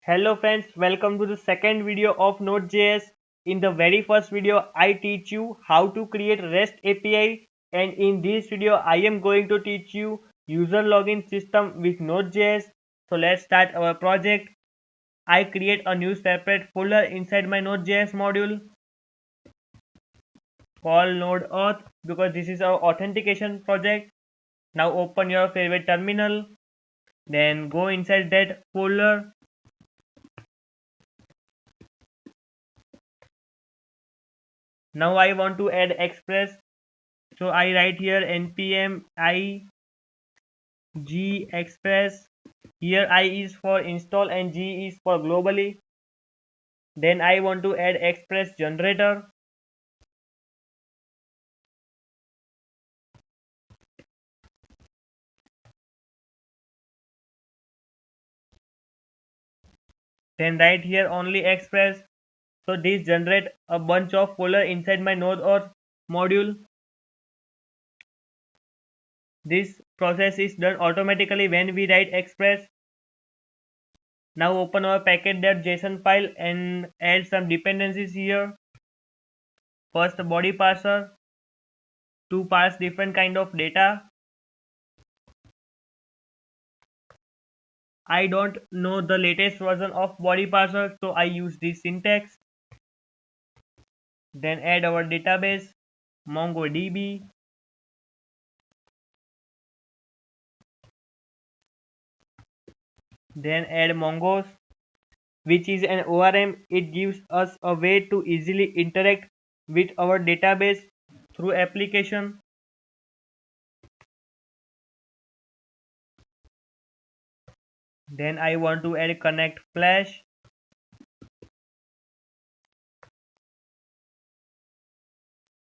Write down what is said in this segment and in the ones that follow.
Hello friends, welcome to the second video of Node.js. In the very first video, I teach you how to create REST API, and in this video, I am going to teach you user login system with Node.js. So let's start our project. I create a new separate folder inside my Node.js module called node.auth because this is our authentication project. Now open your favorite terminal, then go inside that folder. Now I want to add express. So I write here npm I g express. Here I is for install and G is for globally. Then I want to add express generator. Then write here only express. So this generate a bunch of folder inside my node or module. This process is done automatically when we write express. Now open our package.json file and add some dependencies here. First body parser to parse different kind of data. I don't know the latest version of body parser, so I use this syntax. Then add our database MongoDB. Then add Mongos, which is an ORM. It gives us a way to easily interact with our database through application. Then I want to add connect flash.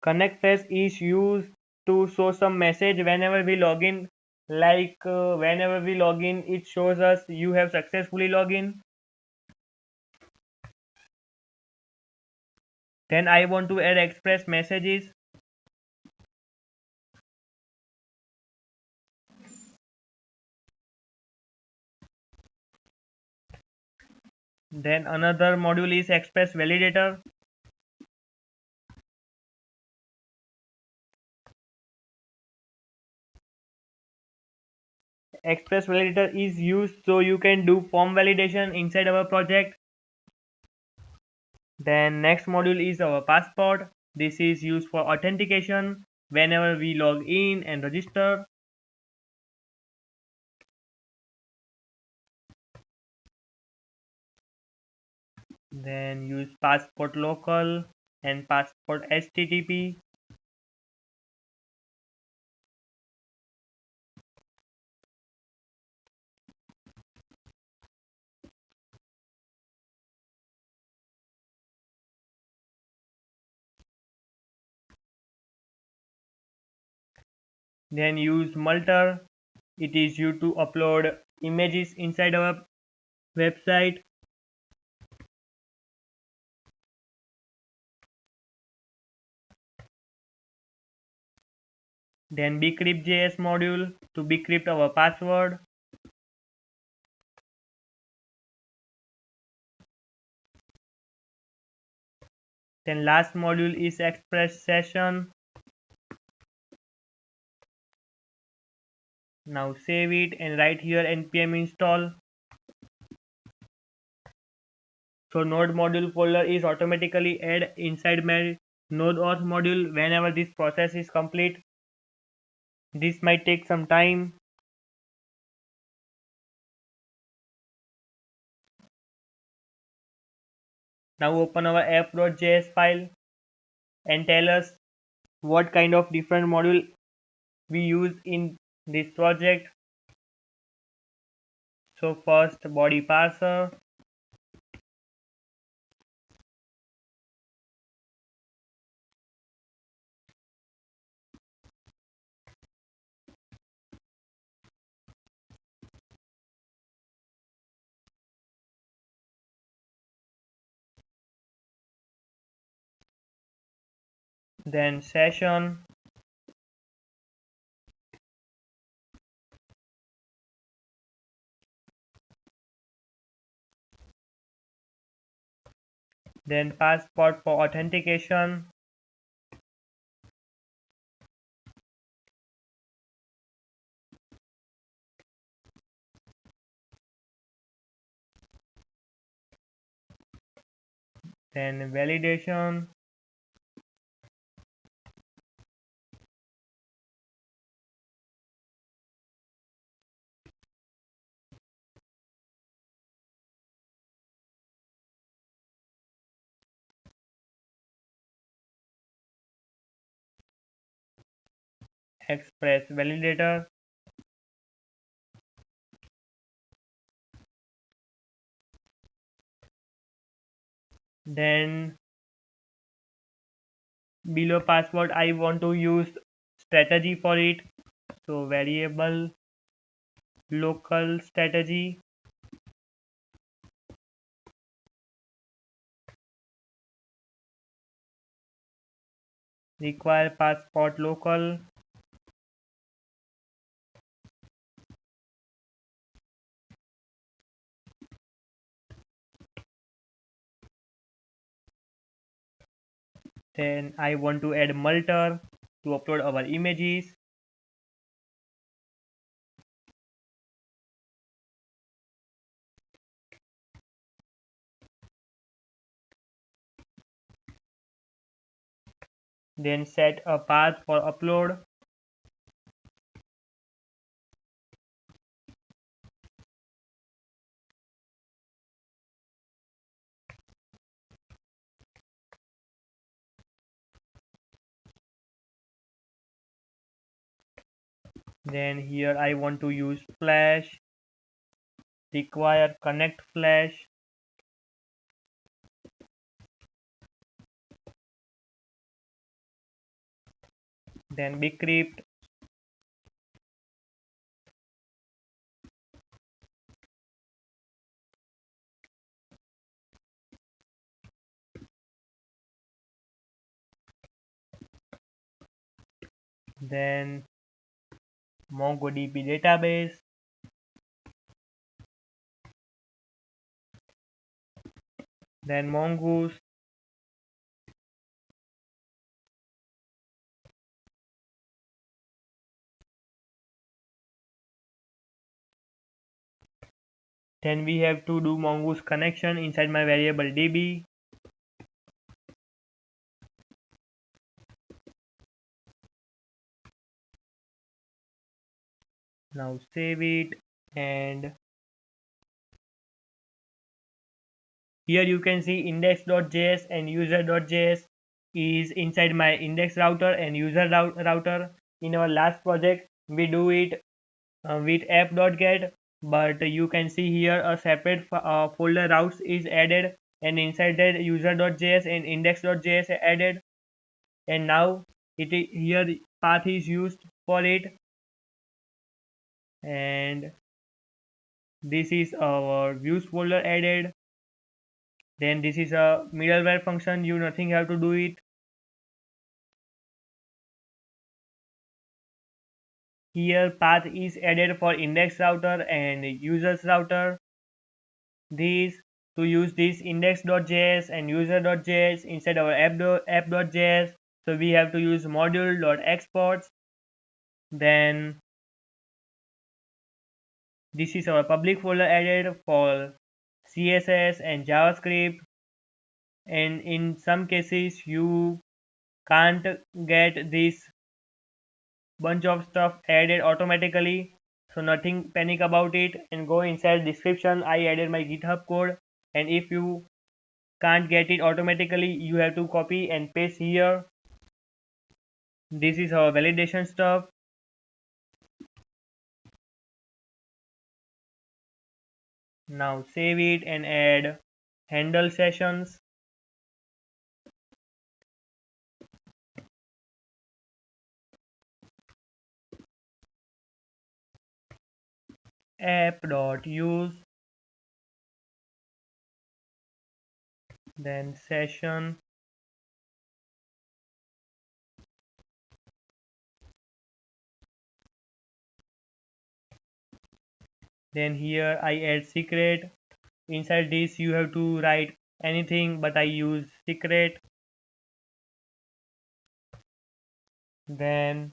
Connect flash is used to show some message whenever we log in. Whenever we log in, it shows us you have successfully logged in. Then I want to add express messages. Then another module is express validator. Express validator is used so you can do form validation inside our project. Then next module is our passport. This is used for authentication whenever we log in and register. Then use passport local and passport HTTP. Then use multer. It is used to upload images inside our website. Then Bigcreep Js module to decrypt our password. Then last module is express session. Now save it and write here npm install. So node module folder is automatically added inside my node.auth module whenever this process is complete. This might take some time. Now open our app.js file and tell us what kind of different module we use in this project. So first body parser. Then session. then passport for authentication, then validation, express validator, then below password I want to use strategy for it. So variable local strategy, require passport local, then I want to add multer to upload our images, then set a path for upload, then here I want to use flash, require connect flash, then Bigcreep, then MongoDB database, then Mongoose, then we have to do Mongoose connection inside my variable db, now save it, and here you can see index.js and user.js is inside my index router and user router. In our last project we do it with app.get, but you can see here a separate folder routes is added, and inside that user.js and index.js added, and now here path is used for it, and this is our views folder added, then this is a middleware function, you nothing have to do it. Here path is added for index router and users router. These to use this index.js and user.js inside our app.js, so we have to use module.exports. Then this is our public folder added for CSS and JavaScript, and in some cases you can't get this bunch of stuff added automatically, so nothing panic about it, and go inside description I added my GitHub code, and if you can't get it automatically you have to copy and paste here. This is our validation stuff. Now save it and add handle sessions, app.use, then session, then here I add secret. Inside this you have to write anything, but I use secret. Then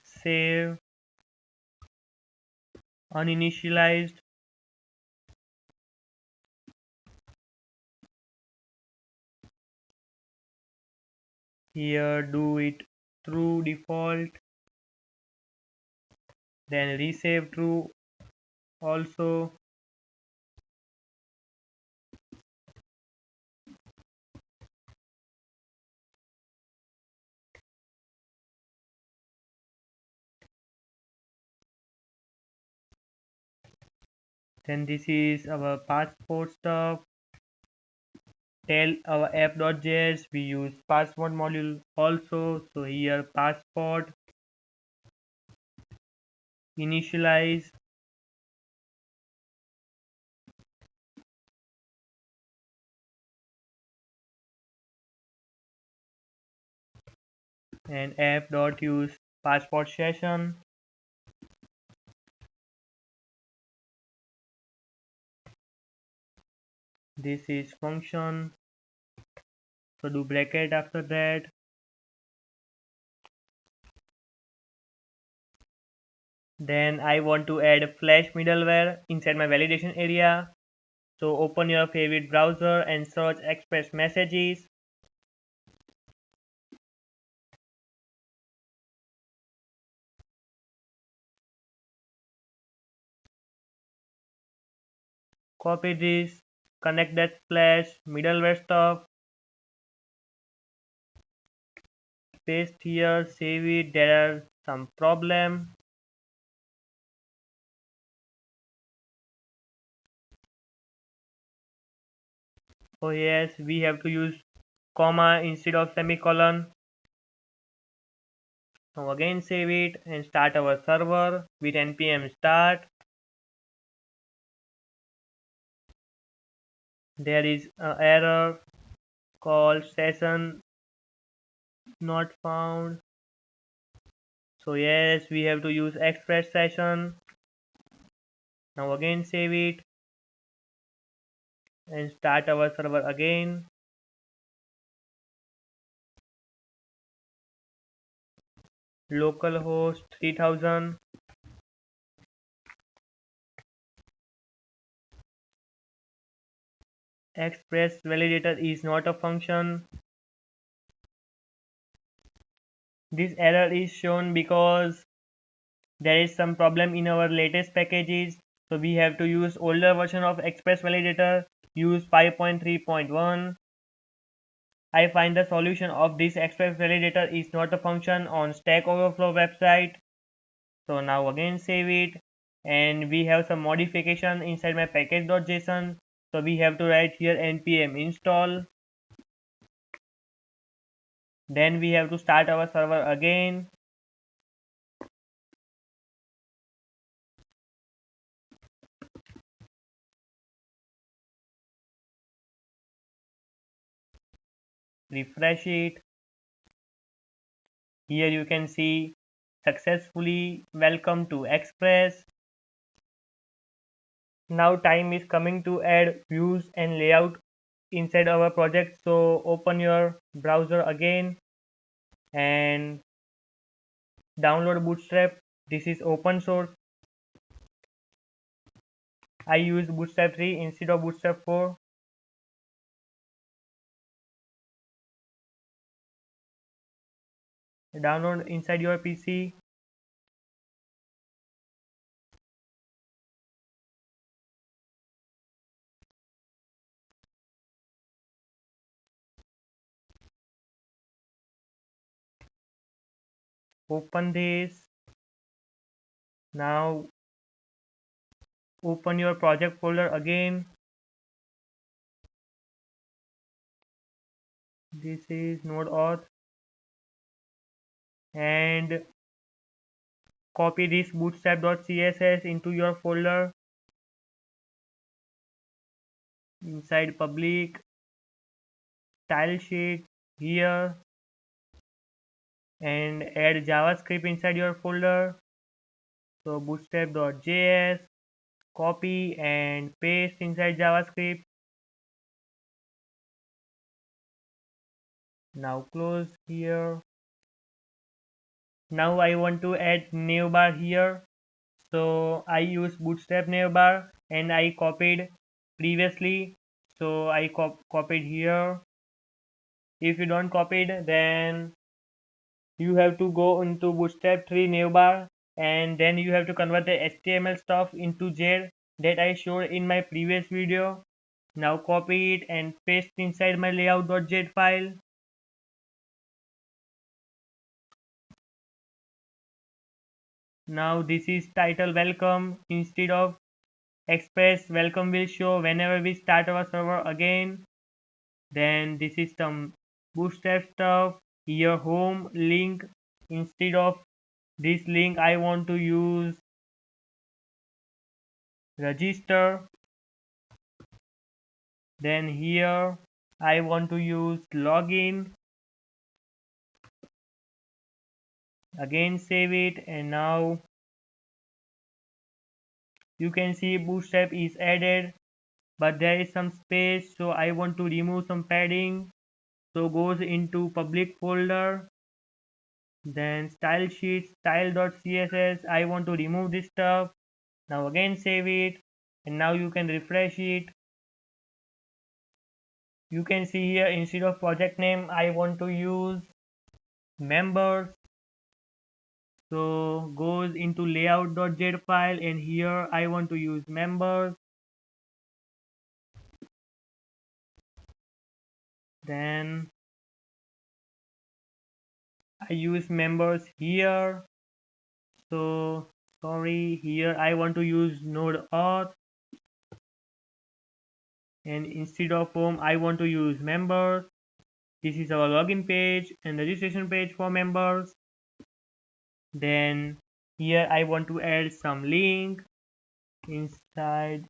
save uninitialized. Here do it true default. Then resave true also. Then this is our passport stuff. Tell our app.js we use passport module also. So here passport initialize and app.use passport session. This is function. So do bracket after that. Then I want to add Flash middleware inside my validation area. So open your favorite browser and search Express messages. Copy this, connect that Flash middleware stuff, paste here, save it. There are some problem. Oh yes, we have to use comma instead of semicolon. Now again save it and start our server with npm start. There is an error called session not found. So yes, we have to use express session. Now again save it and start our server again. Localhost 3000. Express validator is not a function. This error is shown because there is some problem in our latest packages. So we have to use older version of express validator, use 5.3.1. I find the solution of this express validator is not a function on Stack Overflow website. So now again save it, and we have some modification inside my package.json. So we have to write here npm install. Then we have to start our server again. Refresh it. Here you can see successfully welcome to Express. Now time is coming to add views and layout inside our project. So open your browser again and download Bootstrap. This is open source. I use Bootstrap 3 instead of Bootstrap 4. Download inside your PC. Open this. Now open your project folder again. This is node.auth and copy this bootstrap.css into your folder inside public style sheet here and add JavaScript inside your folder. So bootstrap.js copy and paste inside JavaScript. Now close here. Now I want to add navbar here. So I use bootstrap navbar and I copied previously. So I copied here. If you don't copy it, then you have to go into bootstrap 3 navbar and then you have to convert the HTML stuff into JS that I showed in my previous video. Now copy it and paste inside my layout.js file. Now this is title welcome instead of express. Welcome will show whenever we start our server again. Then this is some bootstrap stuff. Here home link, instead of this link I want to use register. Then here I want to use login. Again save it, and now you can see bootstrap is added, but there is some space, so I want to remove some padding. So goes into public folder. Then style sheet style.css, I want to remove this stuff. Now again save it, and now you can refresh it. You can see here instead of project name I want to use members. So goes into layout.js file, and here I want to use members. Then I use members here. So sorry, here I want to use node auth, and instead of home I want to use members. This is our login page and registration page for members. Then here I want to add some link inside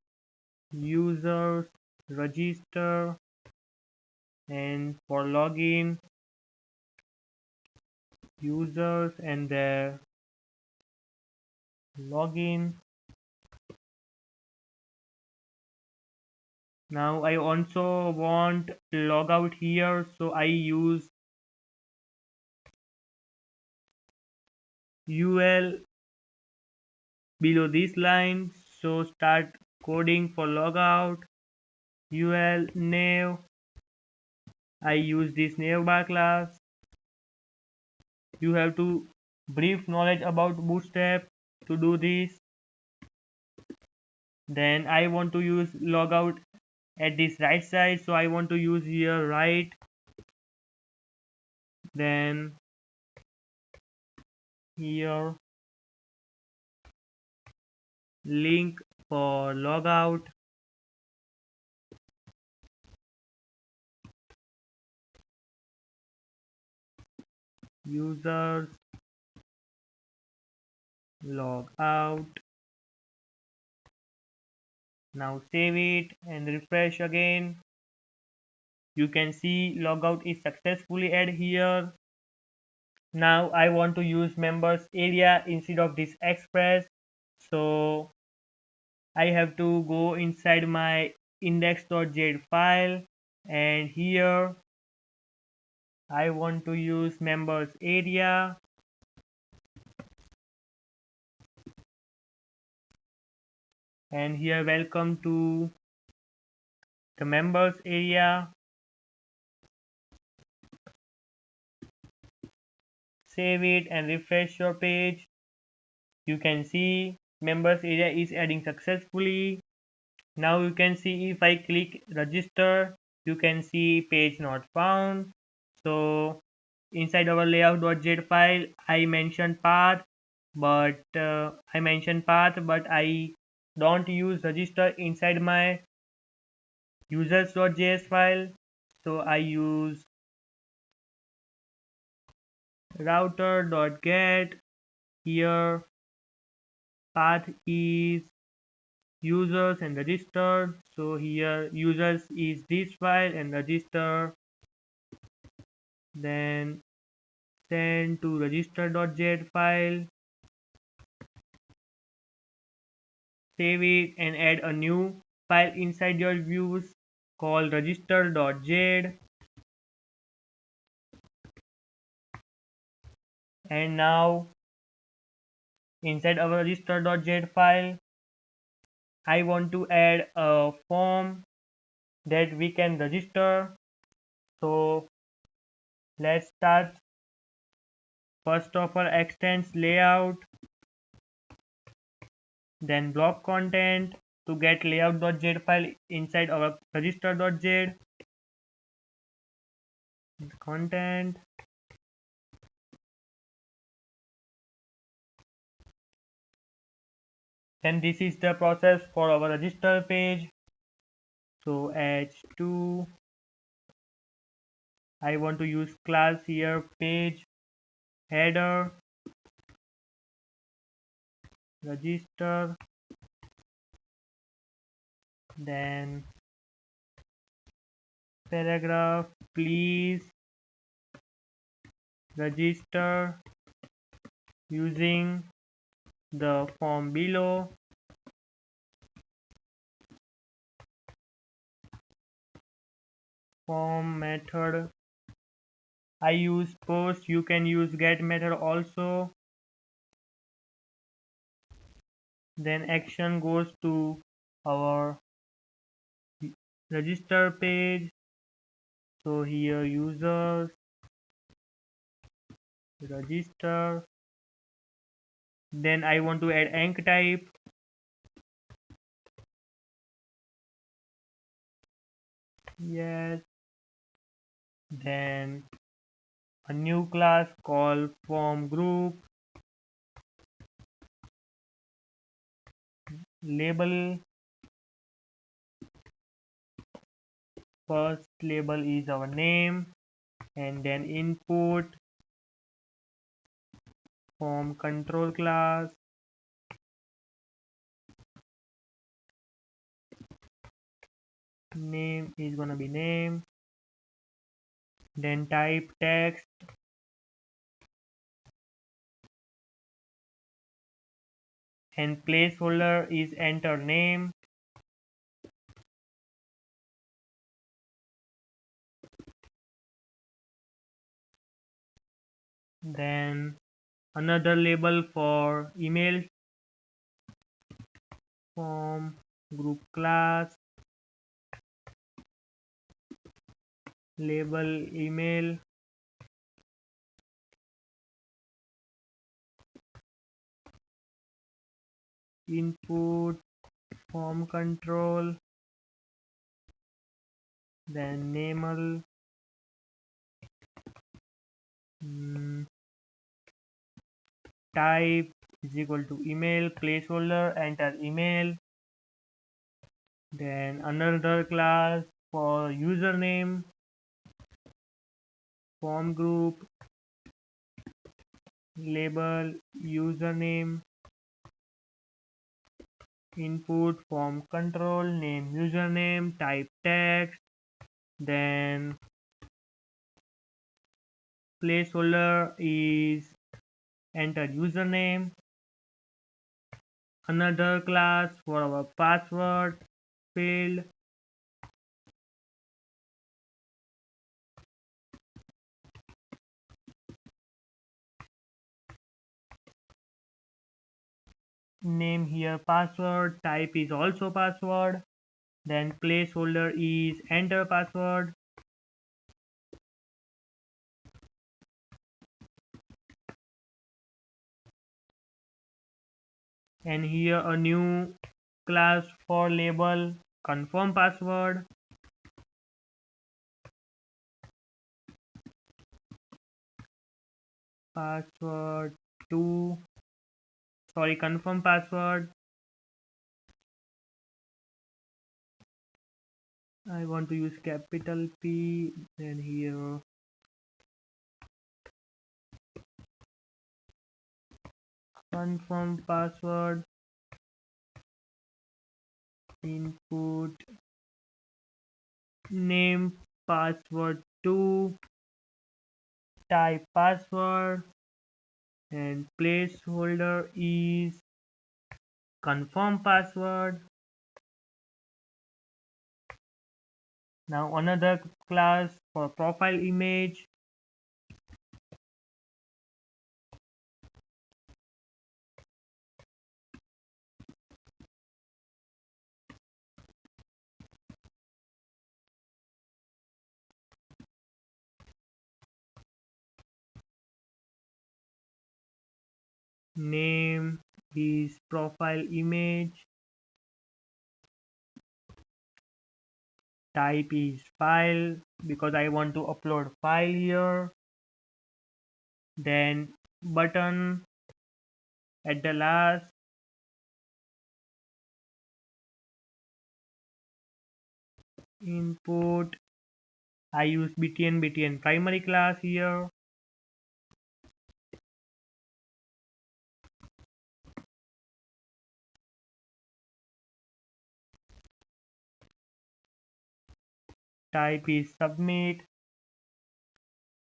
users register, and for login users and their login. Now I also want logout here, so I use ul below this line. So start coding for logout. Ul nav, I use this navbar class. You have to brief knowledge about bootstrap to do this. Then I want to use logout at this right side, so I want to use here right. Then here link for logout. Users log out. Now save it and refresh again. You can see logout is successfully added here. Now I want to use members area instead of this express, so I have to go inside my index.js file, and here I want to use members area. And here welcome to the members area. Save it and refresh your page. You can see members area is adding successfully. Now you can see if I click register, you can see page not found. So inside our layout.js file I mentioned path, but I don't use register inside my users.js file, so I use router.get. Here path is users and register, so here users is this file and register. Then send to register.js file. save it and add a new file inside your views called register.js. And now inside our register.js file, I want to add a form that we can register. So let's start. First of all, extends layout, then block content to get layout.js file inside our register.js content. Then this is the process for our register page. So h2, I want to use class here, page header register, then paragraph, please register using the form below. Form method, I use post, you can use get method also. Then action goes to our register page. So here users register. Then I want to add anch type. Yes. Then a new class called form group. Label, first label is our name, and then input form control class, name is gonna be name, then type text, and placeholder is enter name. Then another label for email, form group class, label email, input form control, then nameal, type is equal to email, placeholder enter email. Then another class for username, form group, label username, input form control, name username, type text, then placeholder is enter username. Another class for our password field, name here password, type is also password, then placeholder is enter password. And here a new class for label confirm password, password 2, sorry, confirm password. I want to use capital P, then here confirm password, input name password 2, type password, and placeholder is confirm password. Now another class for profile image, name is profile image, type is file because I want to upload file here, then button at the last, input, I use btn primary class here, type is submit,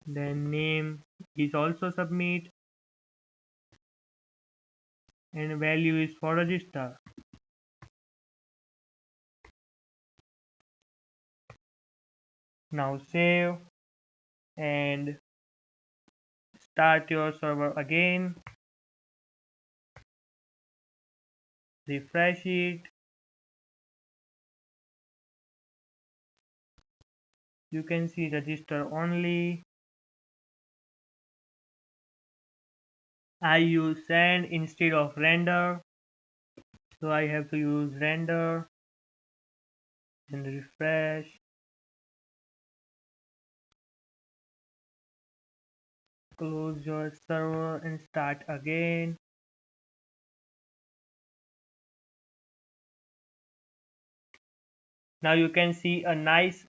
then name is also submit, and value is for register. Now save and start your server again, refresh it. You can see register only. I use send instead of render, so I have to use render and refresh. Close your server and start again. Now you can see a nice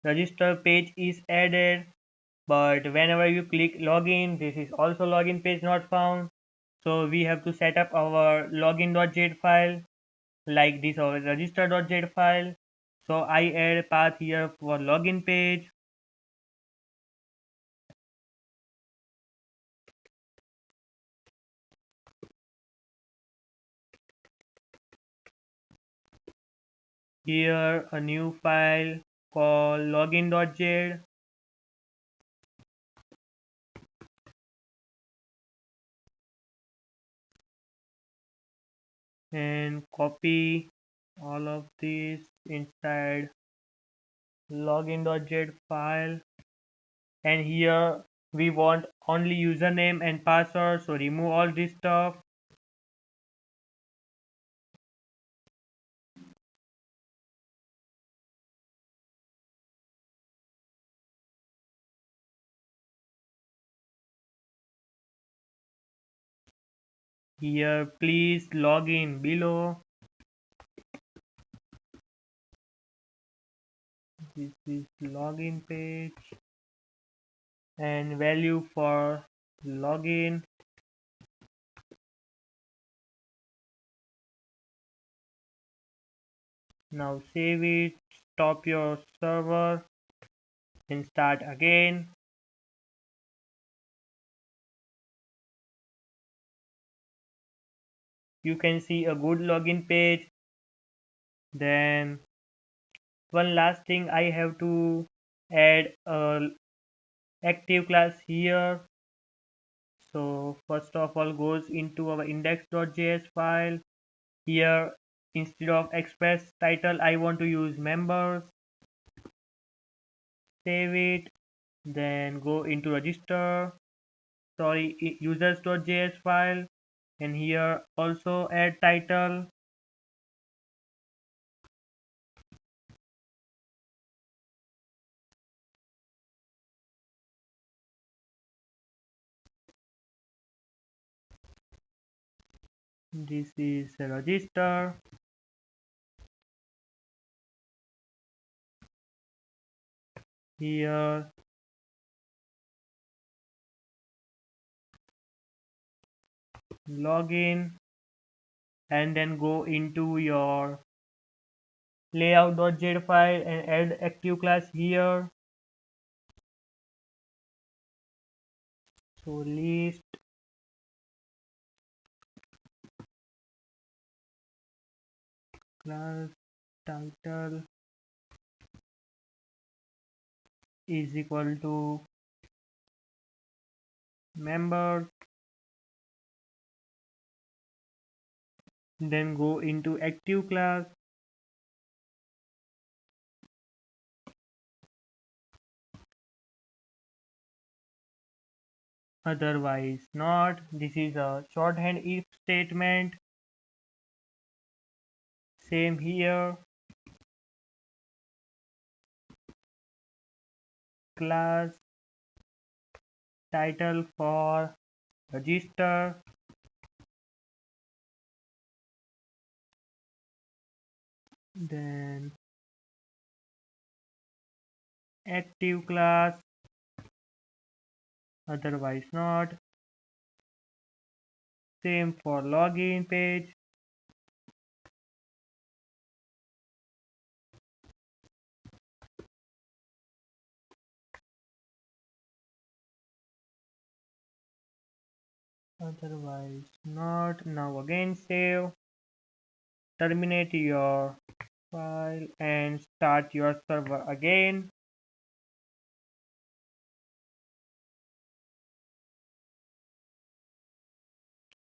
register page is added, but whenever you click login, this is also login page not found. So we have to set up our login.js file like this, or register.js file. So I add path here for login page. Here a new file called login.js, and copy all of this inside login.js file, and here we want only username and password, so remove all this stuff. Here please log in below. This is login page and value for login. Now save it, stop your server and start again. You can see a good login page. Then one last thing, I have to add a active class here. So first of all goes into our index.js file. Here instead of express title I want to use members. Save it, then go into register, users.js file, and here also add title. This is a register. Here login, and then go into your layout.js file and add active class here. So list class title is equal to members, then go into active class, otherwise not. This is a shorthand if statement. Same here. Class title for register, then active class, otherwise not. Same for login page, otherwise not. Now again save, terminate your file and start your server again.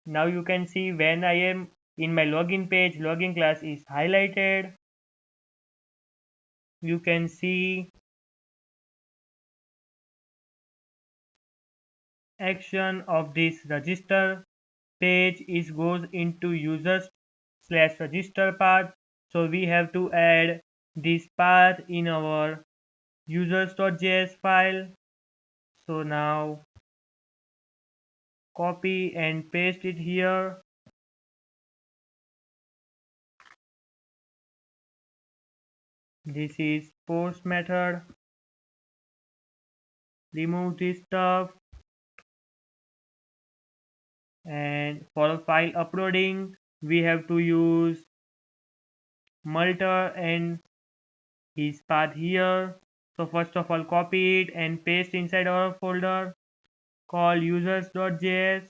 Now you can see when I am in my login page, login class is highlighted. You can see action of this register page is goes into users slash register path. So we have to add this path in our users.js file. So now copy and paste it here. This is post method. Remove this stuff. And for file uploading, we have to use multer and his path here. So first of all, copy it and paste inside our folder called users.js,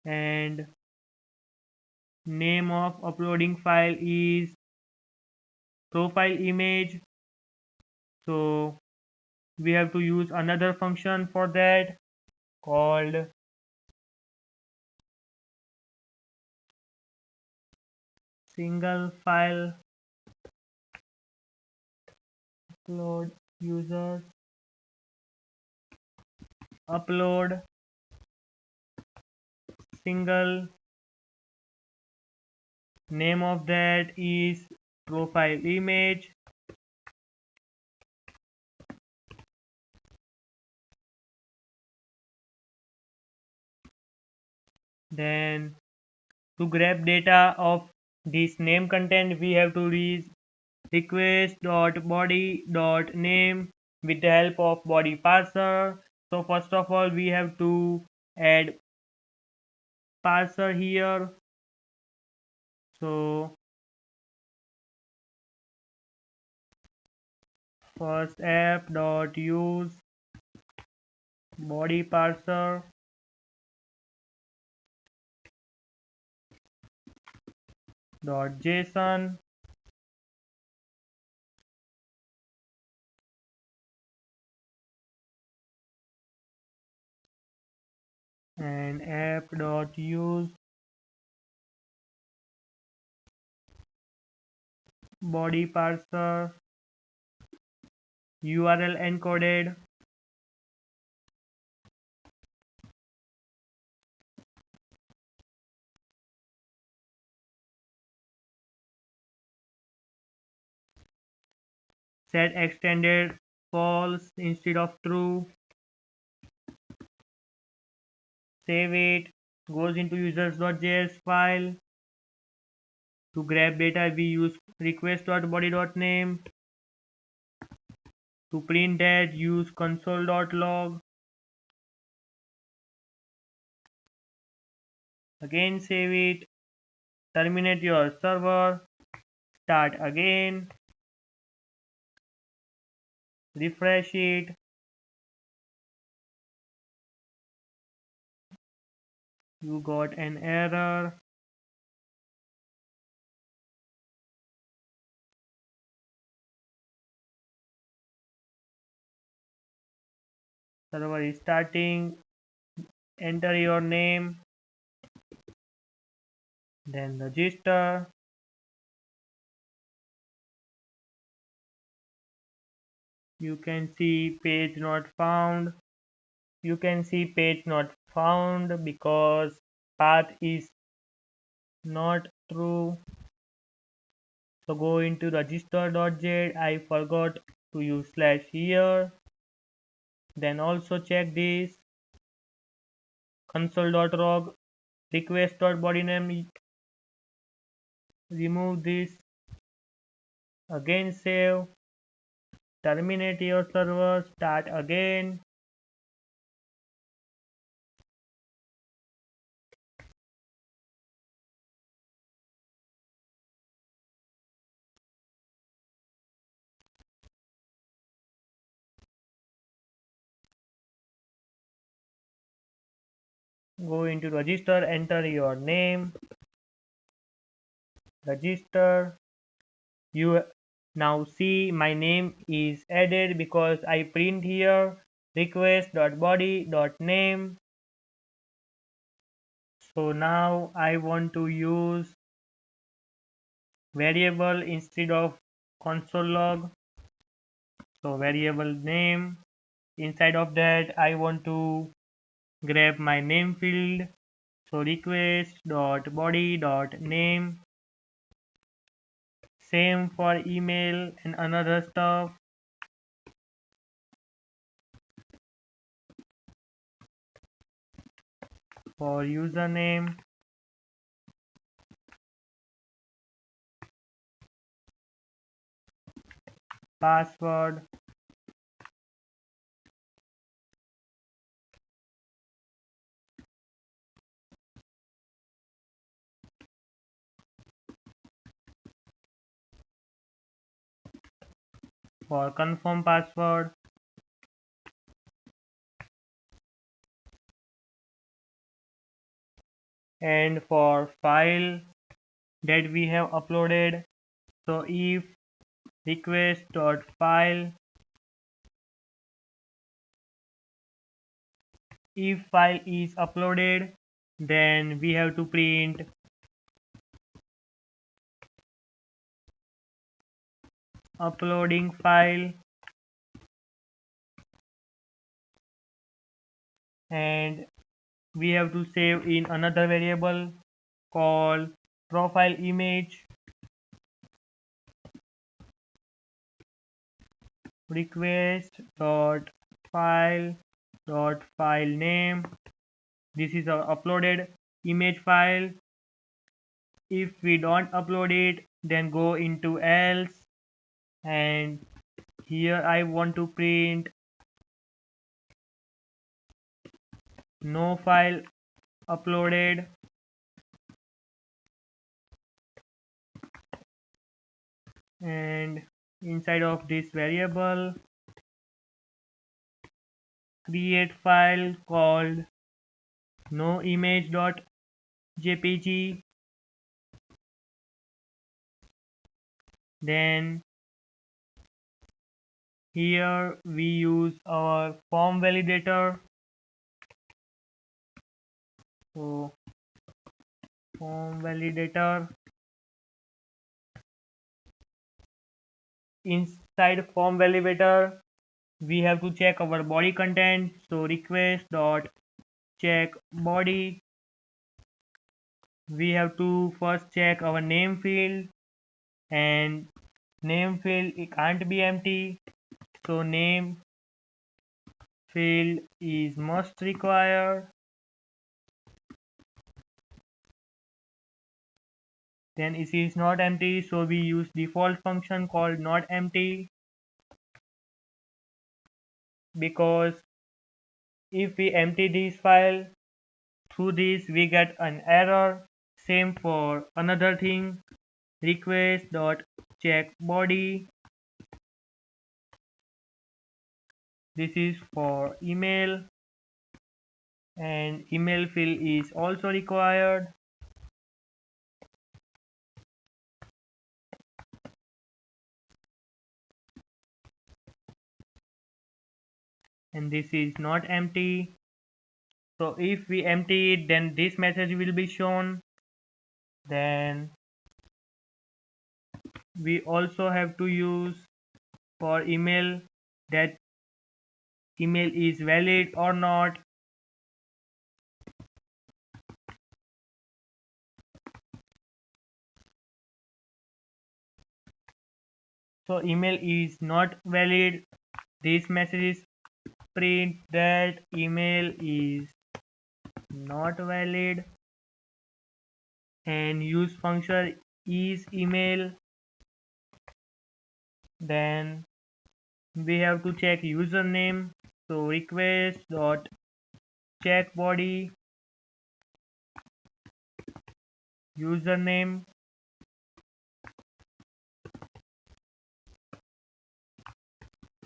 and name of uploading file is profile image. So we have to use another function for that called single file upload users upload single. Name of that is profile image. Then to grab data of this name content, we have to use request.body.name with the help of body parser. So first of all, we have to add parser here. So first app.use body parser .json, and app.use body parser URL encoded. Set extended false instead of true. Save it. Goes into users.js file. To grab data, we use request.body.name. To print that, use console.log. Again save it. Terminate your server. Start again. Refresh it. You got an error. server is starting. Enter your name, then register. You can see page not found. You can see page not found because path is not true. So go into register.js. I forgot to use slash here. Then also check this console.log request.bodyname. Remove this. Again save. Terminate your server. Start again. Go into register. Enter your name. Register. You now see my name is added because I print here request.body.name. So now I want to use variable instead of console log. So variable name, inside of that I want to grab my name field. So request.body.name. Same for email and another stuff. For username, password, for confirm password, and for file that we have uploaded. So if request.file, if file is uploaded, then we have to print uploading file, and we have to save in another variable called profile image. Request.file.file name. This is our uploaded image file. If we don't upload it, then go into else, and here I want to print no file uploaded, and inside of this variable create file called no image.jpg. Then here we use our form validator. So form validator, inside form validator we have to check our body content. So request dot check body. We have to first check our name field, and name field it can't be empty, so name field is must require. Then it is not empty, so we use default function called not empty, because if we empty this file, through this we get an error. Same for another thing, request dot check body. This is for email, and email field is also required. and this is not empty. So if we empty it, then this message will be shown. Then we also have to use for email that email is valid or not. So email is not valid. This message is print that email is not valid, and use function is email. Then we have to check username. So request dot check body username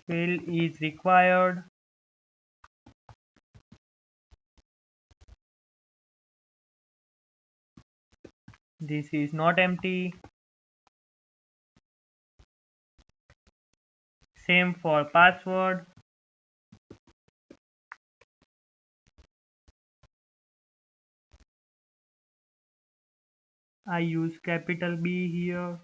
field is required. This is not empty. Same for password. I use capital B here.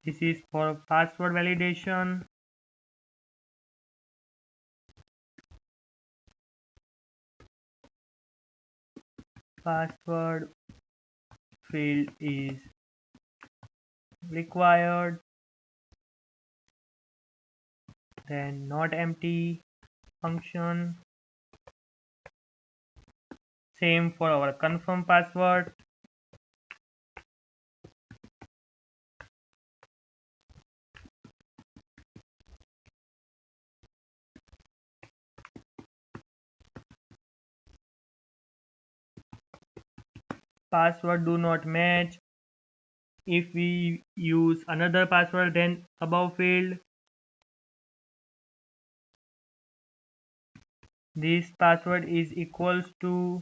This is for password validation. Password field is required. Then not empty function. Same for our confirm password. Password do not match. If we use another password than above field, this password is equals to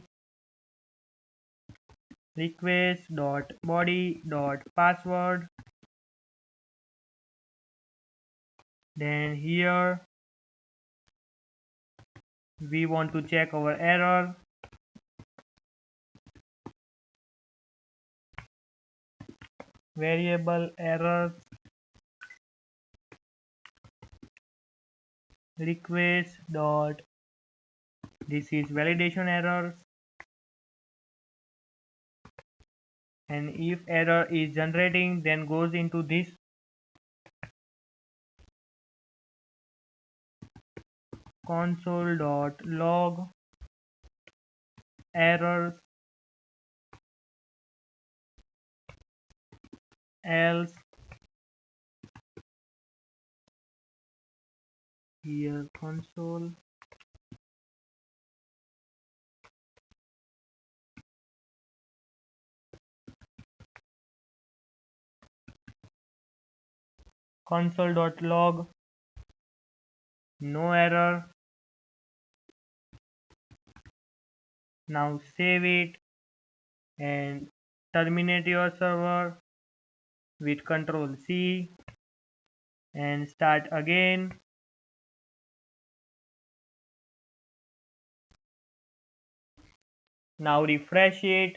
request.body.password. Then here we want to check our error. Variable error request dot, this is validation error, and if error is generating, then goes into this console.log errors, else here console.log no error. Now save it and terminate your server with Control C and start again. Now refresh it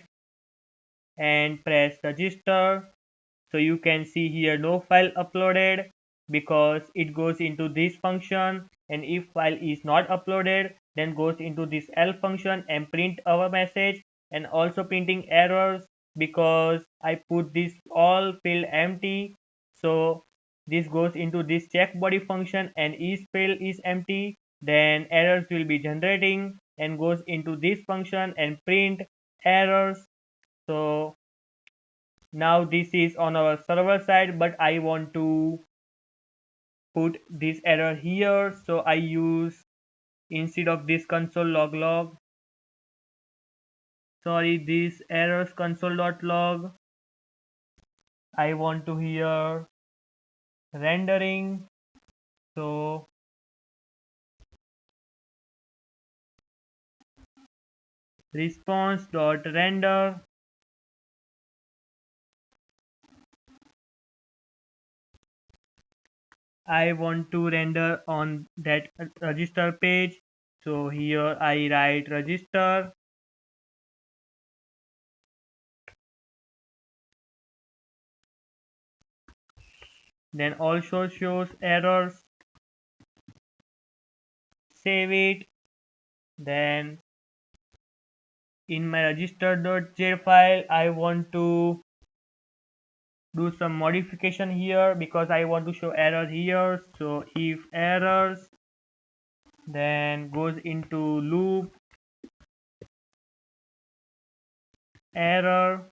and press register. So you can see here no file uploaded because it goes into this function, and if file is not uploaded, then goes into this else function and print our message, and also printing errors because I put this all field empty. So this goes into this check body function, and each field is empty, then errors will be generating and goes into this function and print errors. So now this is on our server side, but I want to put this error here, so I use, instead of this console log, sorry, this errors console.log, I want to here rendering. So response.render I want to render on that register page. So here I write register. Then also shows errors. Save it. Then in my register.js file, I want to do some modification here because I want to show error here. So if errors, then goes into loop error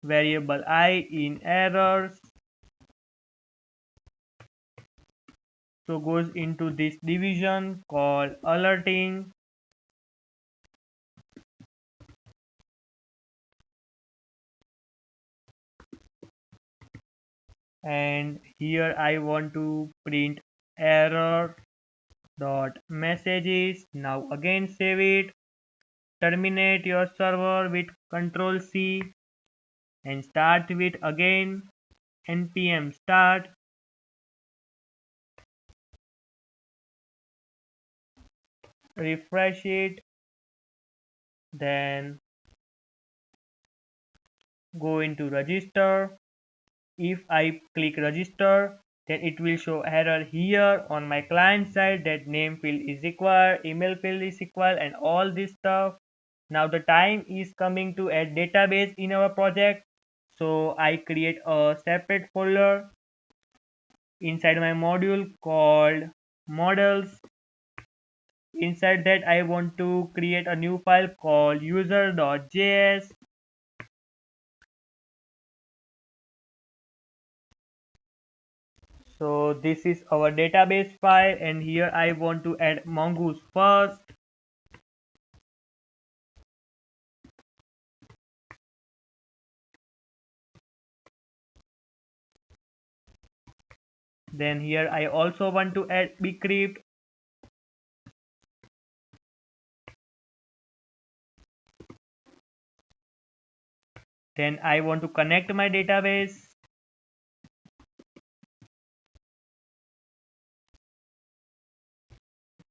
variable I in errors, so goes into this division called alerting, and here I want to print error dot messages. Now again save it, terminate your server with Control C and start with again npm start. Refresh it, then go into register. If I click register, then it will show error here on my client side that name field is required, email field is required, and all this stuff. Now the time is coming to add database in our project. So I create a separate folder inside my module called models. Inside that I want to create a new file called user.js. So this is our database file, and here I want to add mongoose first. Then here I also want to add Bigcreep. Then I want to connect my database.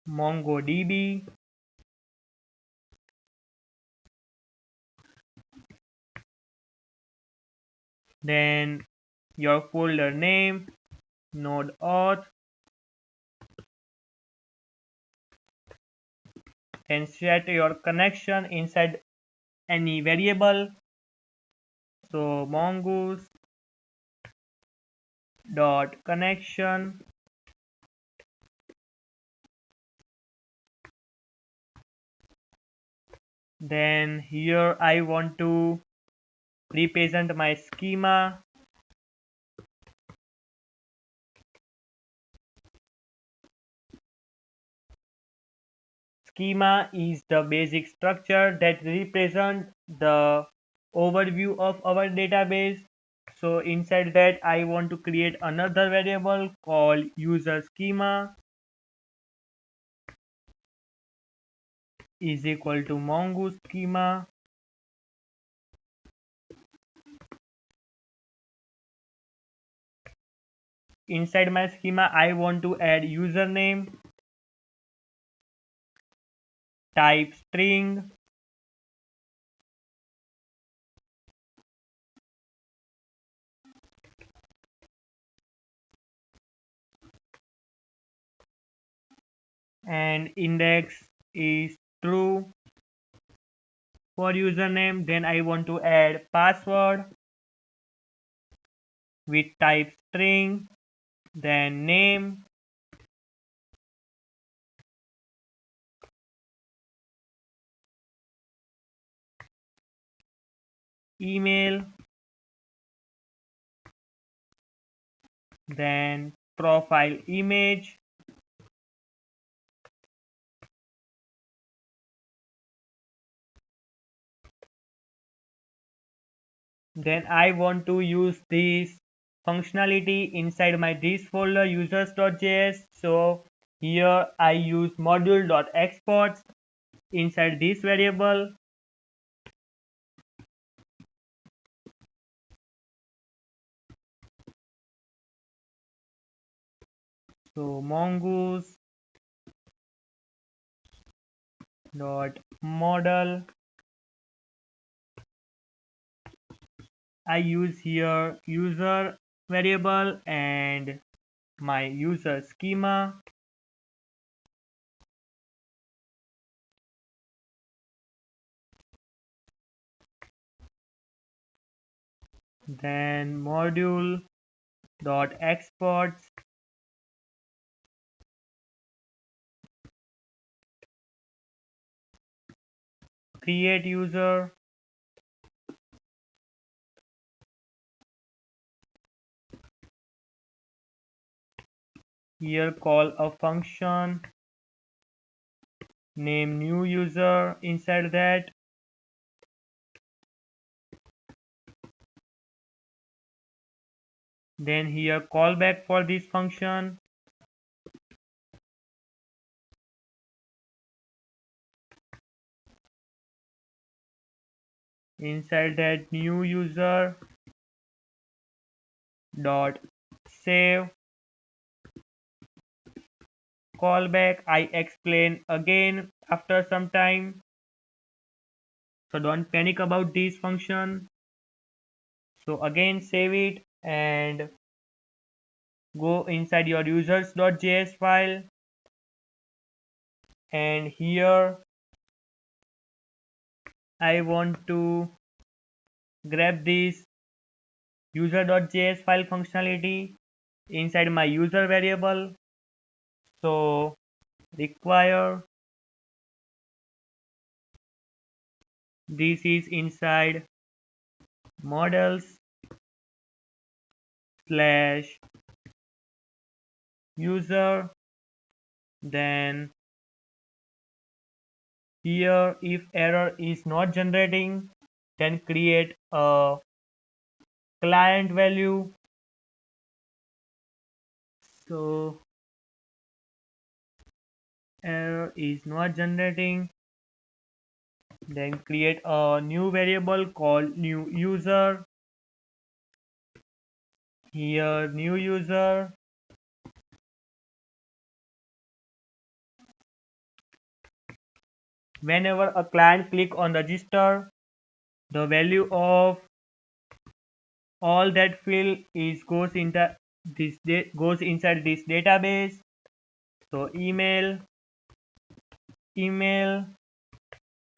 MongoDB. Then your folder name, node auth. Then set your connection inside any variable. So mongoose dot connection. Then here I want to represent my schema. Schema is the basic structure that represents the overview of our database. So inside that I want to create another variable called user schema is equal to mongoose schema. Inside my schema I want to add username, type string, and index is true for username. Then I want to add password with type string, then name, email, then profile image, then I want to use this functionality inside my this folder users.js. So here I use module.exports inside this variable. So mongoose dot model, I use here user variable and my user schema. Then module dot exports, create user, here call a function, name new user inside that, then here callback for this function, inside that new user dot save callback. I explain again after some time, so don't panic about this function. So again save it and go inside your users.js file, and here I want to grab this user.js file functionality inside my user variable. So require, this is inside models slash user, then here if error is not generating, then create a client value. So error is not generating, then create a new variable called new user, here new user, whenever a client click on register, the value of all that field is goes into this goes inside this database. So email,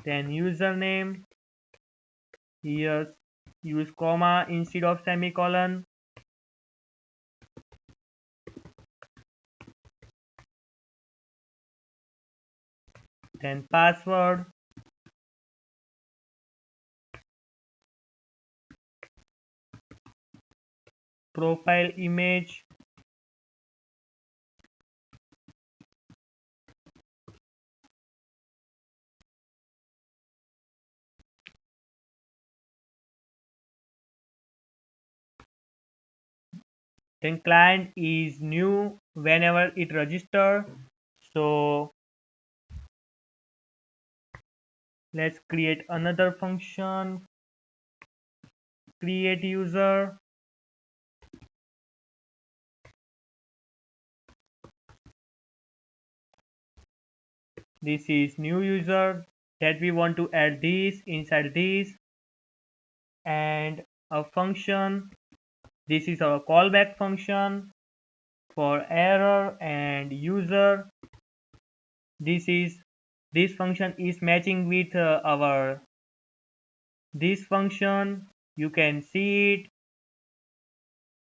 then username, here use comma instead of semicolon, then password, profile image, then client is new whenever it register. So let's create another function, create user, this is new user that we want to add this inside this, and a function, this is our callback function for error and user, this function is matching with our this function, you can see it.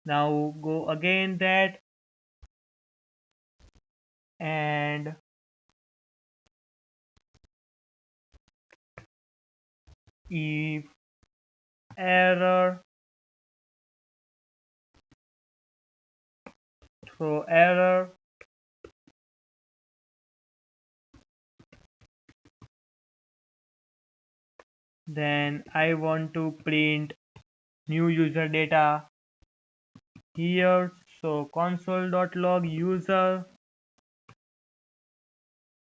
Now go again that, and if error, throw error, then I want to print new user data here. So console.log user,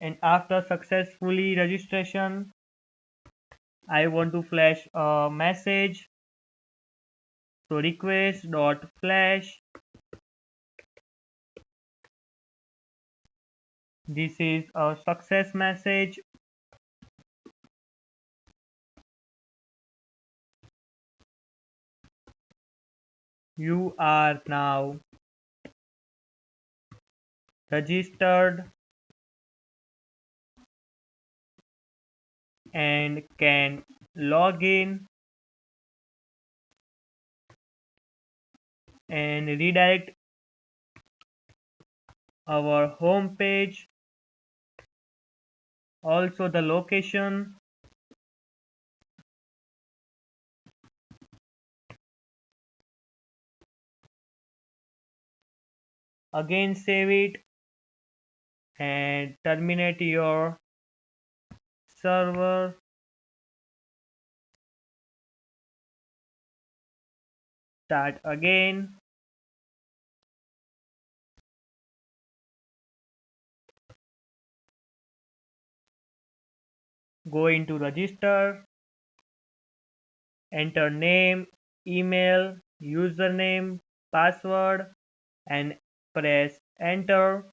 and after successfully registration I want to flash a message. So request.flash This is a success message. You are now registered and can log in and redirect our home page. Also the location. Again save it and terminate your server. Start again. Go into register. Enter name, email, username, password and press enter.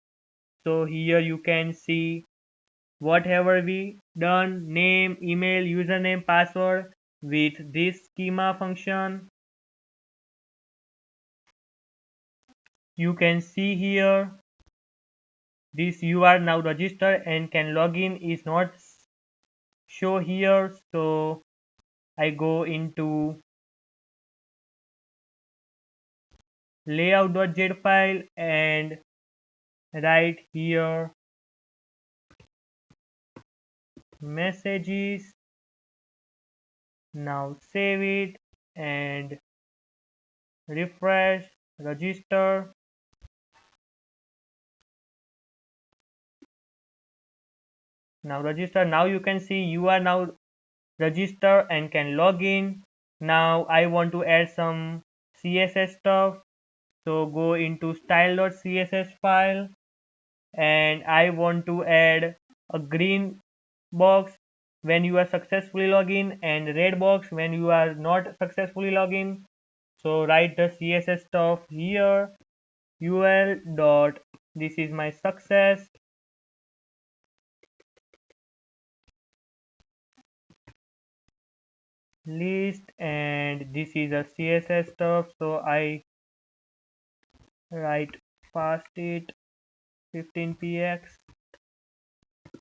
So here you can see whatever we done, name, email, username, password with this schema function. You can see here this you are now registered and can log in is not show here. So I go into layout.j file and write here messages. Now save it and refresh, register. Now register. Now you can see you are now registered and can log in. Now I want to add some CSS stuff. So go into style.css file and I want to add a green box when you are successfully login and red box when you are not successfully login. So write the CSS stuff here. ul dot this is my success list and this is a CSS stuff. So I write fast it 15px,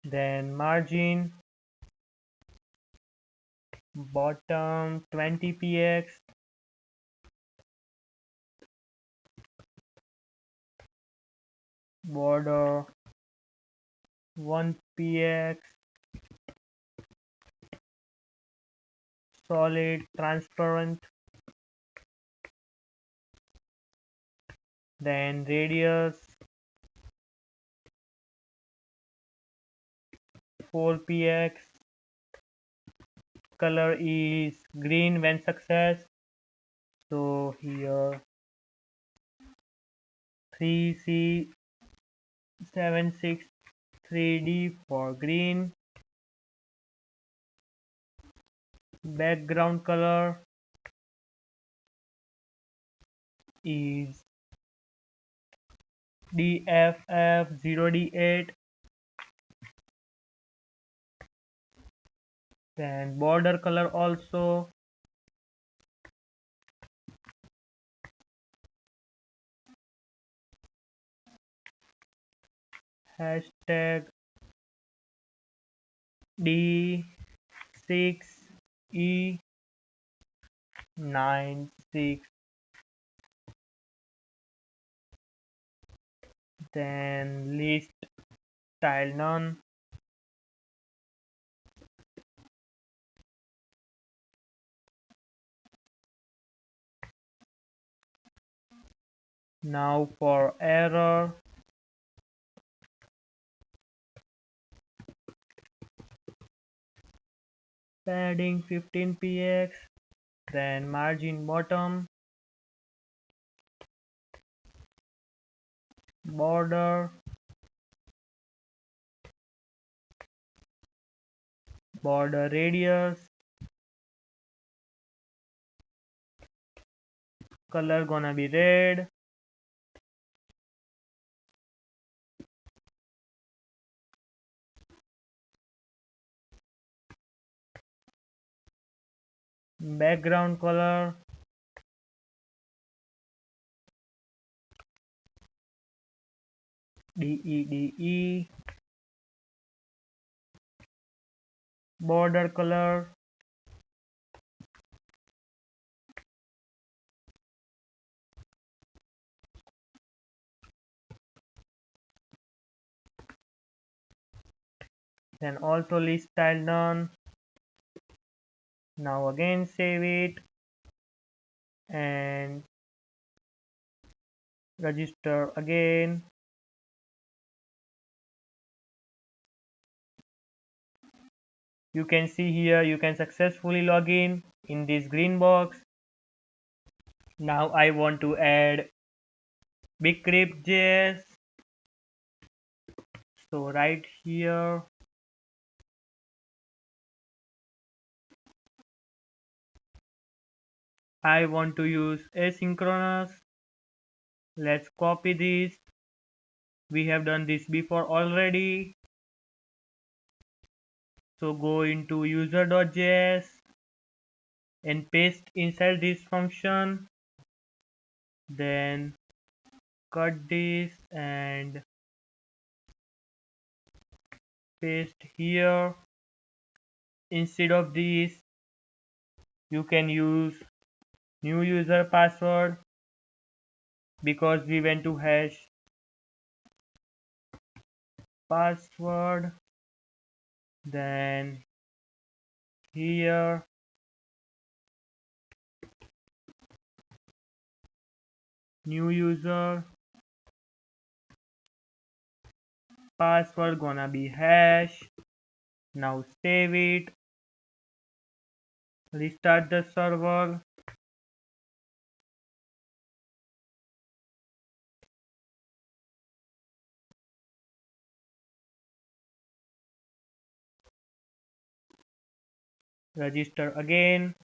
then margin bottom 20px, border 1px, solid transparent, then radius 4px, color is green when success. So here 3C763D for green. Background color is DFF0D8. Then border color also hashtag D6E96. Then list style none. Now for error padding 15px, then margin bottom, border radius, color gonna be red, background color, DE, border color, then also list style none. Now again save it and register again. You can see here you can successfully log in this green box. Now I want to add Bigcreep Js. So right here I want to use asynchronous. Let's copy this. We have done this before already. So go into user.js and paste inside this function. Then cut this and paste here. Instead of this, you can use new user password because we want to hash password. Then here new user password gonna be hash. Now save it, restart the server. Register again.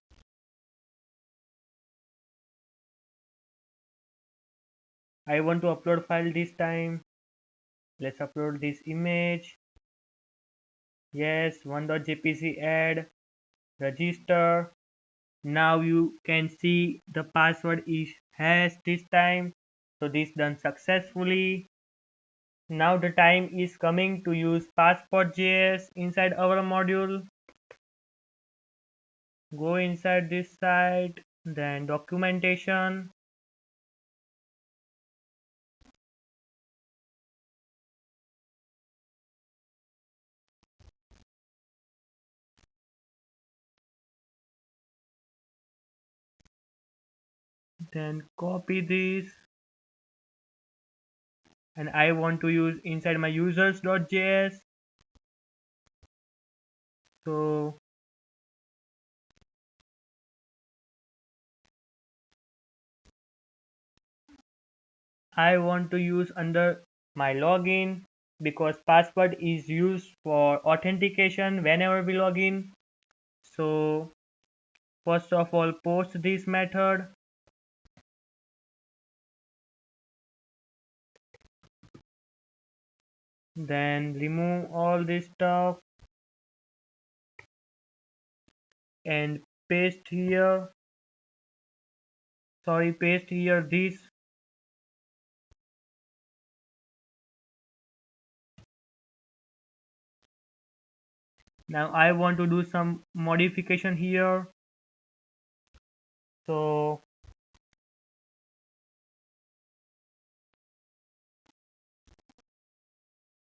I want to upload file this time. Let's upload this image. Yes, 1.jpg add, register. Now you can see the password is hash this time. So this done successfully. Now the time is coming to use passport.js inside our module. Go inside this site, then documentation. Then copy this. And I want to use inside my users.js. So I want to use under my login because password is used for authentication whenever we log in. So first of all post this method, then remove all this stuff and paste here this. Now I want to do some modification here. So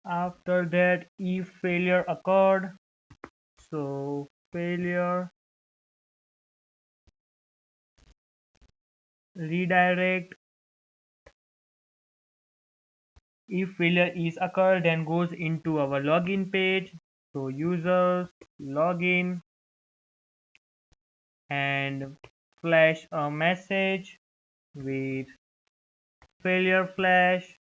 after that if failure occurred, so failure redirect. If failure is occurred, then goes into our login page. So users login and flash a message with failure flash.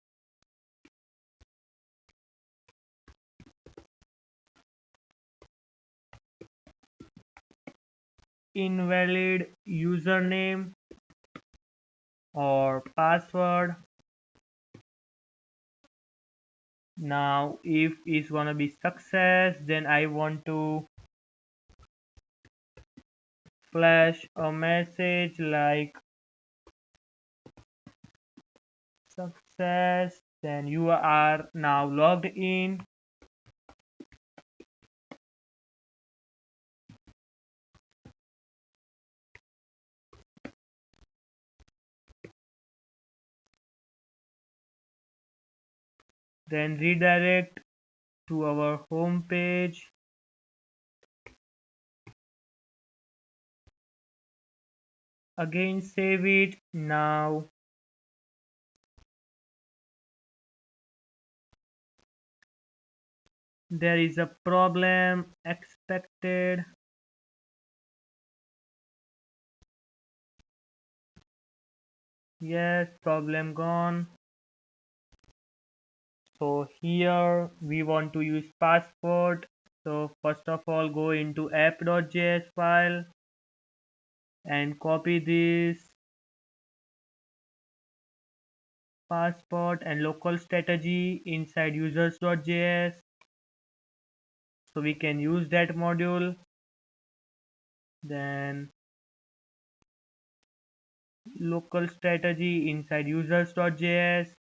Invalid username or password. Now if it's gonna be success, then I want to flash a message like success, then you are now logged in. Then redirect to our home page. Again save it. Now there is a problem expected. Yes, problem gone. So here we want to use passport. So first of all, go into app.js file and copy this passport and local strategy inside users.js. So we can use that module. Then local strategy inside users.js.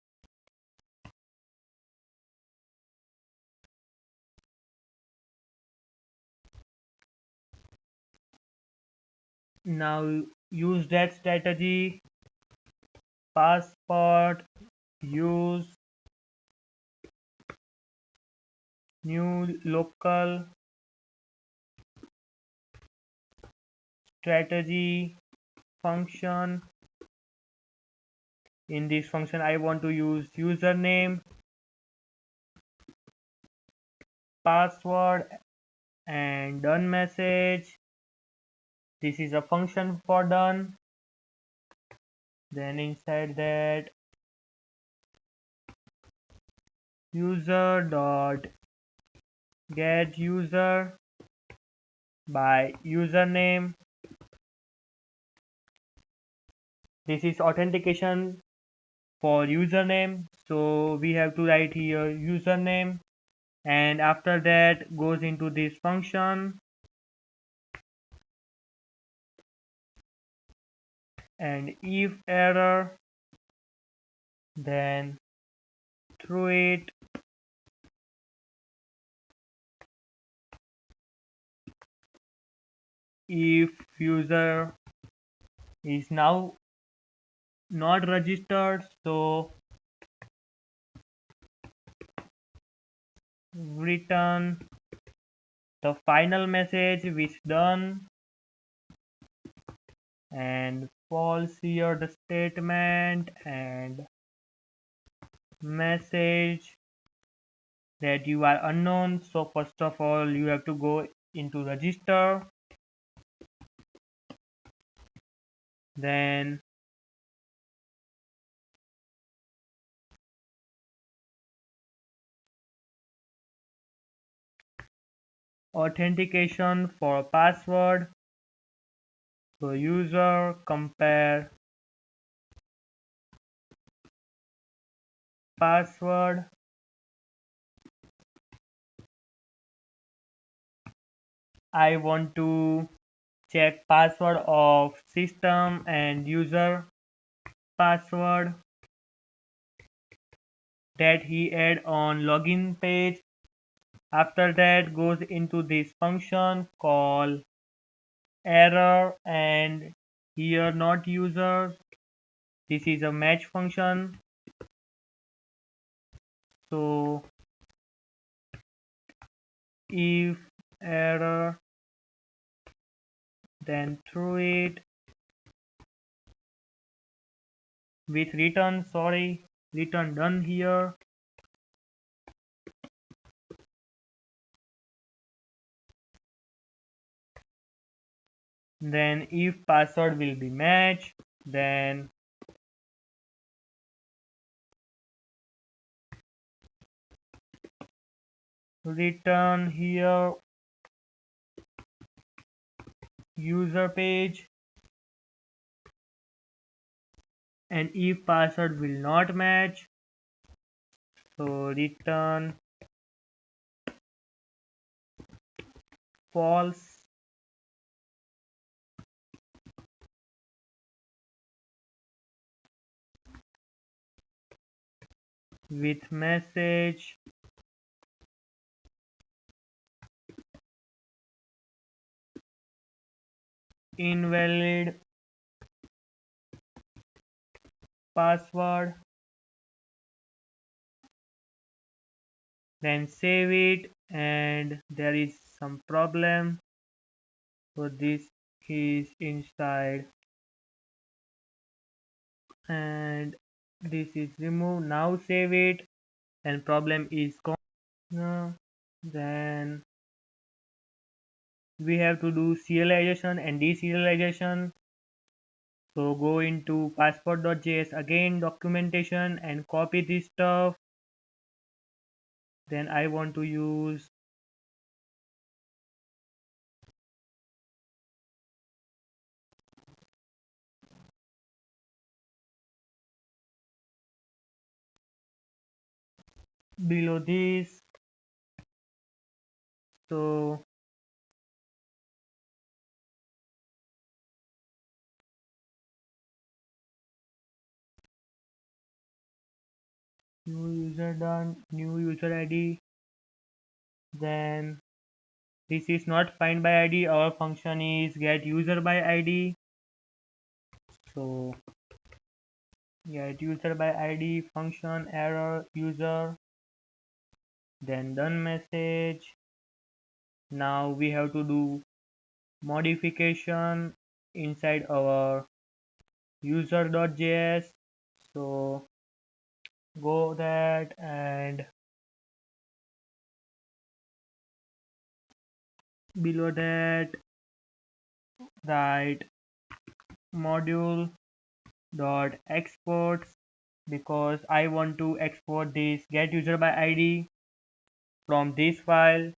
Now use that strategy, passport, use new local strategy function. In this function I want to use username, password and done message. This is a function for done. Then inside that user dot get user by username. This is authentication for username, so we have to write here username, and after that goes into this function and if error, then through it if user is now not registered, so return the final message which done, and false here the statement and message that you are unknown. So first of all you have to go into register, then authentication for password. So user compare password. I want to check password of system and user password that he add on login page. After that goes into this function called error and here not user. This is a match function. So if error, then through it with return done here. Then if password will be matched, then return here user page, and if password will not match, so return false. with message invalid password, then save it, and there is some problem, so this is inside and this is removed. Now save it and problem is gone. Then we have to do serialization and deserialization. So go into passport.js again, documentation, and copy this stuff. Then I want to use below this. So new user done, new user ID. Then this is not find by ID. Our function is get user by ID. So get user by ID function error user. Then done message. Now we have to do modification inside our user.js. So go that and below that write module dot exports, because I want to export this get user by ID from this file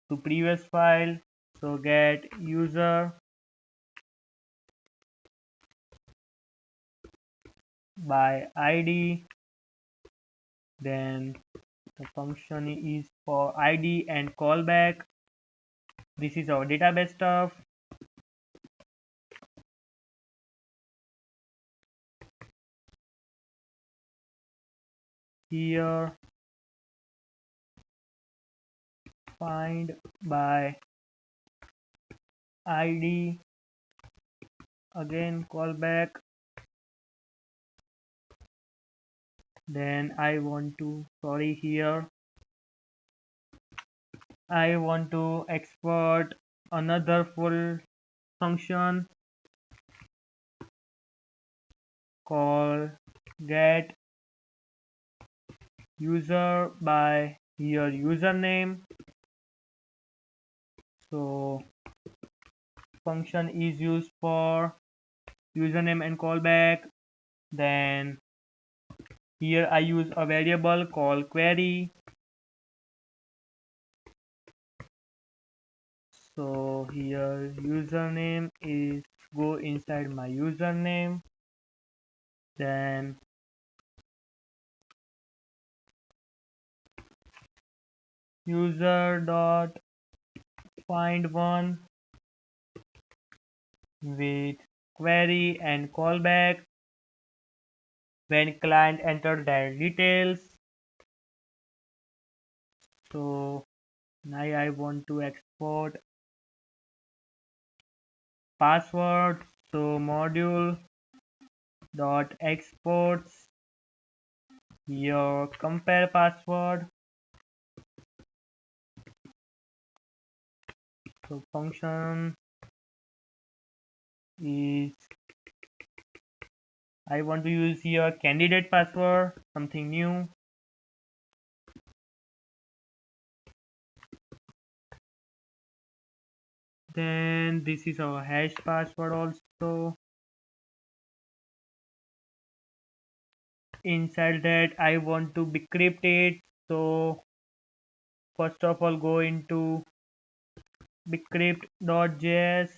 to previous file. So get user by ID, then the function is for ID and callback. This is our database stuff. Here find by ID, again callback. Then I want to here I want to export another full function called get user by here username. So function is used for username and callback. Then here I use a variable called query. So here username is go inside my username. Then user dot find one with query and callback when client enter their details. So now I want to export password. So module dot exports your compare password. So function is I want to use here candidate password, something new. Then this is our hash password also. Inside that I want to decrypt it. So first of all go into bigcreep.js.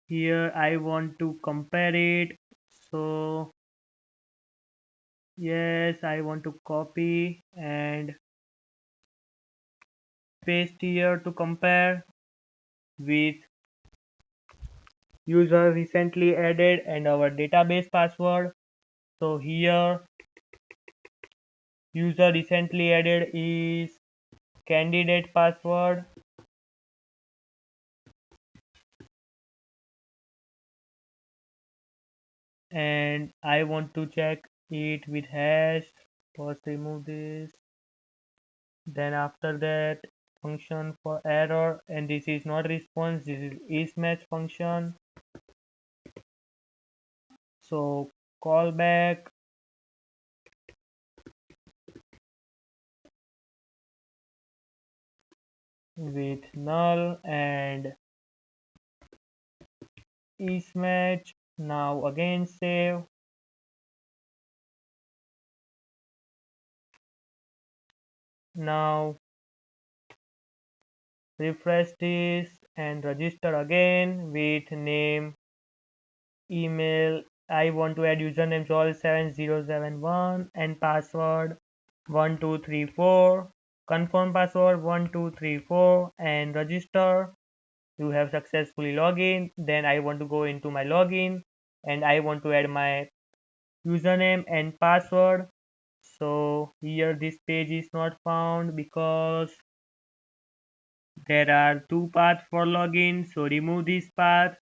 Here I want to compare it. So yes, I want to copy and paste here to compare with user recently added and our database password. So here user recently added is candidate password, and I want to check it with hash. First remove this, then after that function for error, and this is not response, this is match function. So callback with null and is match. Now again save. Now refresh this and register again with name, email. I want to add username Joel7071 and password 1234. Confirm password 1234 and register. You have successfully logged in. Then I want to go into my login and I want to add my username and password. So here this page is not found because there are two paths for login. So remove this path,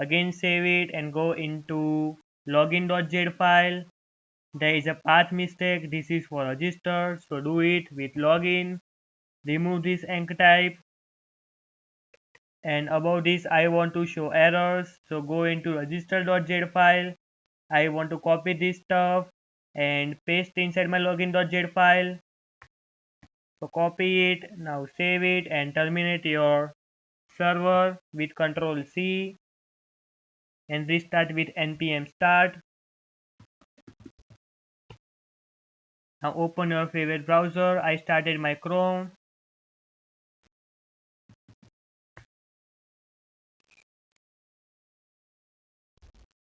again save it and go into login.js file. There is a path mistake. This is for register. So do it with login. Remove this anchor type. And above this I want to show errors. So go into register.js file. I want to copy this stuff and paste inside my login.js file. So copy it, now save it and terminate your server with Control C and restart with npm start. Now open your favorite browser. I started my Chrome.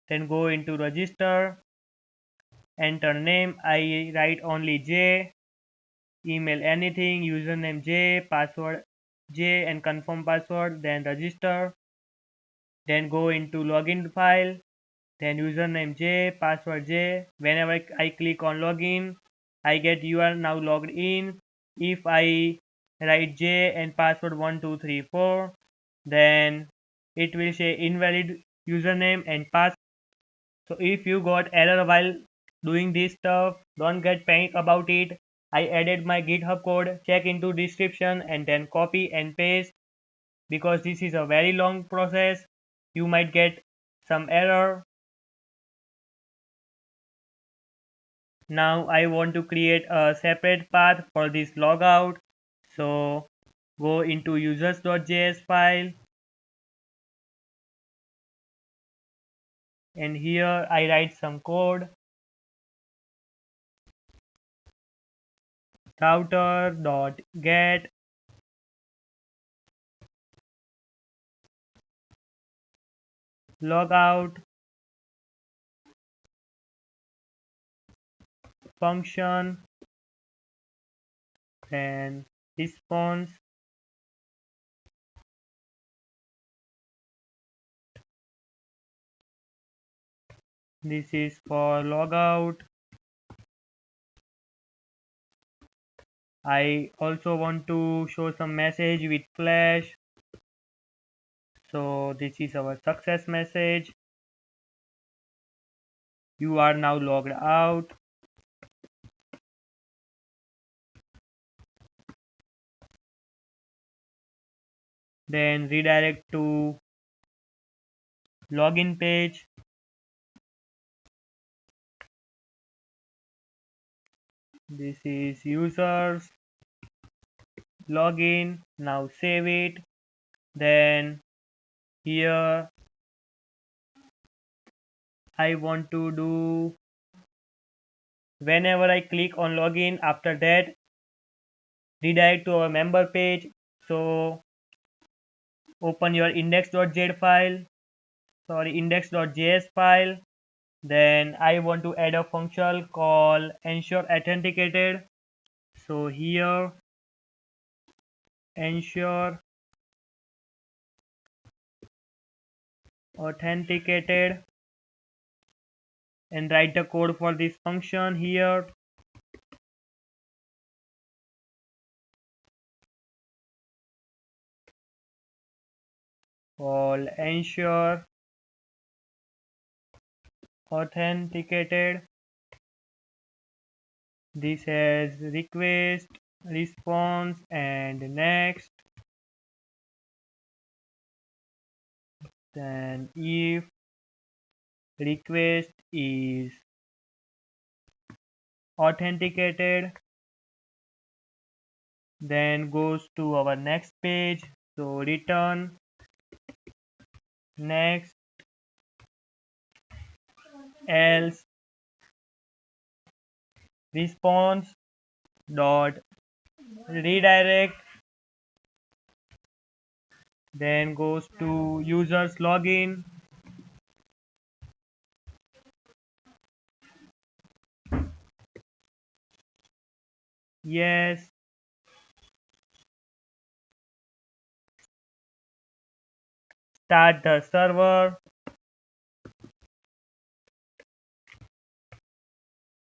Then go into register, enter name. I write only J, email anything, username J, password J and confirm password, then register. Then go into login file, then username J, password J. Whenever I click on login, I get you are now logged in. If I write J and password 1234, then it will say invalid username and password. So if you got error while doing this stuff, don't get panic about it. I added my GitHub code, check into description and then copy and paste because this is a very long process. You might get some error. Now I want to create a separate path for this logout. So go into users.js file and here I write some code. Router.get logout function and response. This is for logout. I also want to show some message with flash. So this is our success message. You are now logged out. Then redirect to login page. This is users login. Now save it. Then here I want to do whenever I click on login, after that redirect to our member page. So open your index.js file, index.js file. Then I want to add a function called ensure authenticated. So here ensure authenticated, and write the code for this function here. All ensure authenticated. This has request, response, and next. Then if request is authenticated, then goes to our next page. So return next, else response dot redirect, then goes to users login. Yes, start the server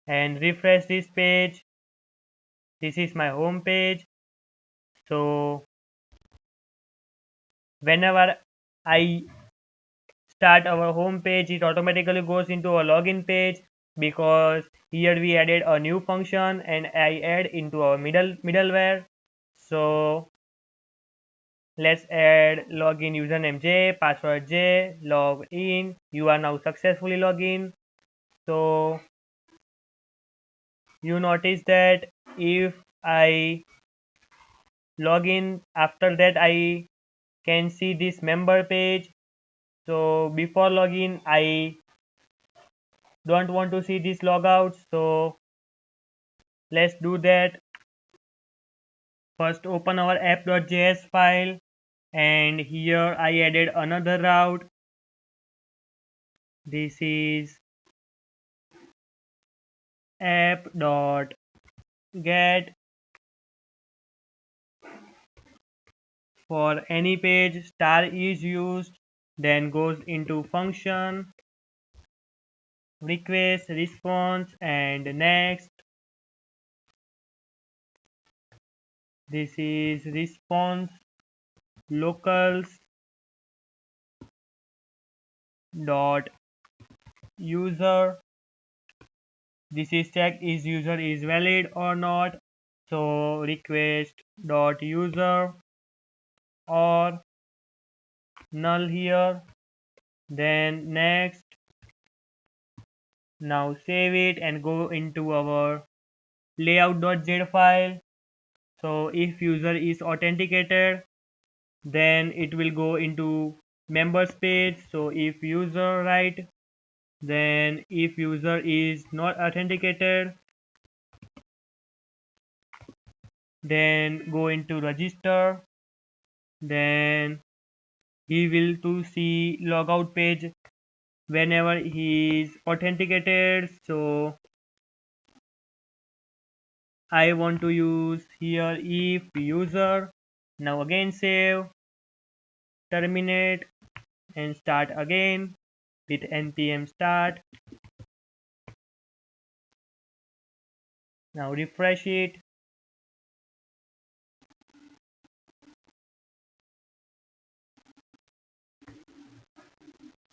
and refresh this page. This is my home page. So whenever I start our home page, it automatically goes into a login page, because here we added a new function and I add into our middleware. So let's add login username J, password J, log in. You are now successfully logged in. So you notice that if I log in, after that I can see this member page. So before login, I don't want to see this logout. So let's do that. First open our app.js file, and here I added another route. This is app.get. For any page star is used, then goes into function, request, response, and next. This is response locals dot user. This is check is user is valid or not. So request dot user or null here. Then next. Now save it and go into our layout.z file. So if user is authenticated, then it will go into members page. So if user right, then if user is not authenticated, then go into register. Then he will to see logout page whenever he is authenticated. So I want to use here if user. Now again save, terminate, and start again with npm start. Now refresh it.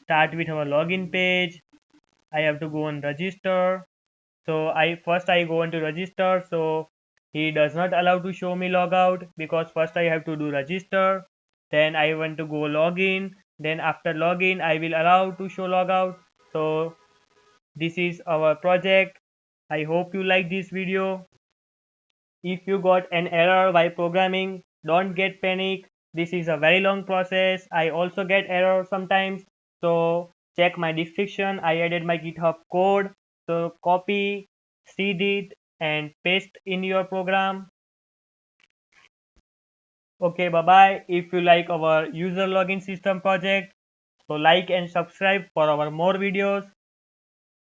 Start with our login page. I have to go on register. So I go into register. So he does not allow to show me logout, because first I have to do register. Then I want to go login. Then after login, I will allow to show logout. So this is our project. I hope you like this video. If you got an error while programming, don't get panic. This is a very long process. I also get error sometimes. So check my description. I added my GitHub code. So copy, seed it, and paste in your program. Okay, bye bye. If you like our user login system project, so like and subscribe for our more videos.